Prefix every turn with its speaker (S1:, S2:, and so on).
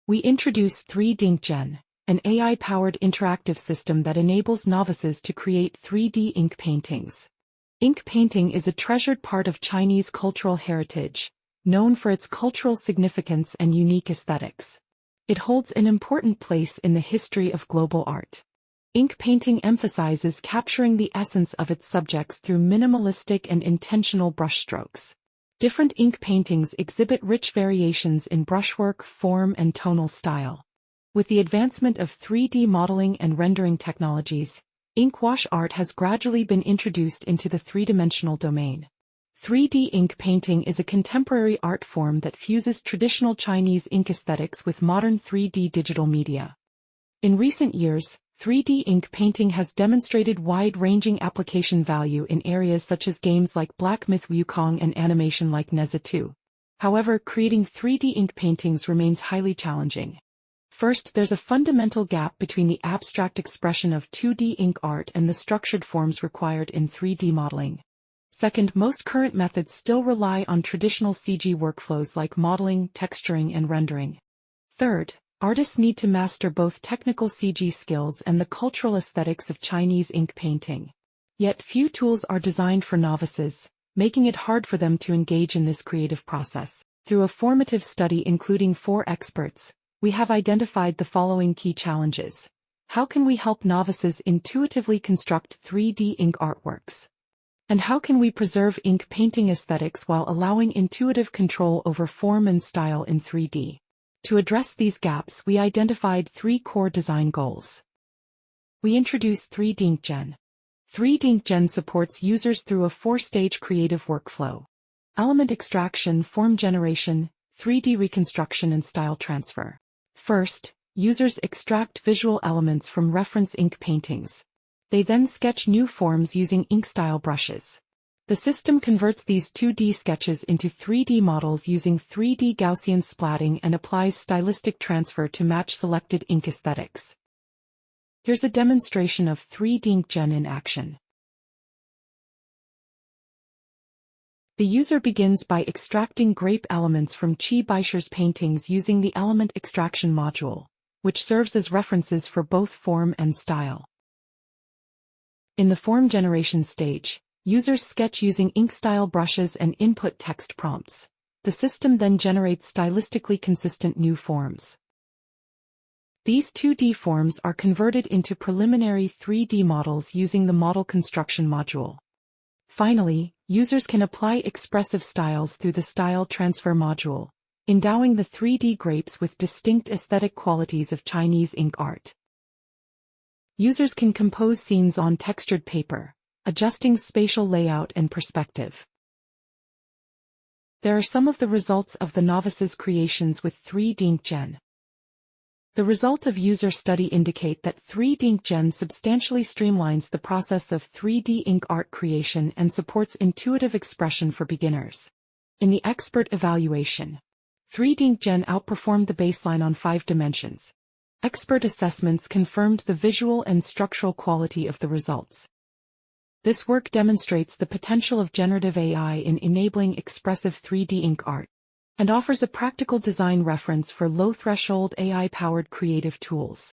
S1: we introduce 3DInkGen, an AI-powered interactive system that enables novices to create 3D ink paintings. Ink painting is a treasured part of Chinese cultural heritage, known for its cultural significance and unique aesthetics. It holds an important place in the history of global art. Ink painting emphasizes capturing the essence of its subjects through minimalistic and intentional brushstrokes. Different ink paintings exhibit rich variations in brushwork, form, and tonal style. With the advancement of 3D modeling and rendering technologies, ink wash art has gradually been introduced into the three-dimensional domain. 3D ink painting is a contemporary art form that fuses traditional Chinese ink aesthetics with modern 3D digital media. In recent years, 3D ink painting has demonstrated wide-ranging application value in areas such as games like Black Myth Wukong and animation like Neza 2. However, creating 3D ink paintings remains highly challenging. First, there's a fundamental gap between the abstract expression of 2D ink art and the structured forms required in 3D modeling. Second, most current methods still rely on traditional CG workflows like modeling, texturing, and rendering. Third, artists need to master both technical CG skills and the cultural aesthetics of Chinese ink painting. Yet few tools are designed for novices, making it hard for them to engage in this creative process. Through a formative study including 4 experts, we have identified the following key challenges. How can we help novices intuitively construct 3D ink artworks? And how can we preserve ink painting aesthetics while allowing intuitive control over form and style in 3D? To address these gaps, we identified 3 core design goals. We introduced 3DInkGen. 3DInkGen supports users through a 4-stage creative workflow: element extraction, form generation, 3D reconstruction, and style transfer. First, users extract visual elements from reference ink paintings. They then sketch new forms using ink style brushes. The system converts these 2D sketches into 3D models using 3D Gaussian splatting and applies stylistic transfer to match selected ink aesthetics. Here's a demonstration of 3DInkGen in action. The user begins by extracting grape elements from Qi Baisher's paintings using the element extraction module, which serves as references for both form and style. In the form generation stage, users sketch using ink style brushes and input text prompts. The system then generates stylistically consistent new forms. These 2D forms are converted into preliminary 3D models using the model construction module. Finally, users can apply expressive styles through the style transfer module, endowing the 3D grapes with distinct aesthetic qualities of Chinese ink art. Users can compose scenes on textured paper, adjusting spatial layout and perspective. There are some of the results of the novices' creations with 3DInkGen. The result of user study indicate that 3DInkGen substantially streamlines the process of 3D ink art creation and supports intuitive expression for beginners. In the expert evaluation, 3DInkGen outperformed the baseline on 5 dimensions. Expert assessments confirmed the visual and structural quality of the results. This work demonstrates the potential of generative AI in enabling expressive 3D ink art, and offers a practical design reference for low-threshold AI-powered creative tools.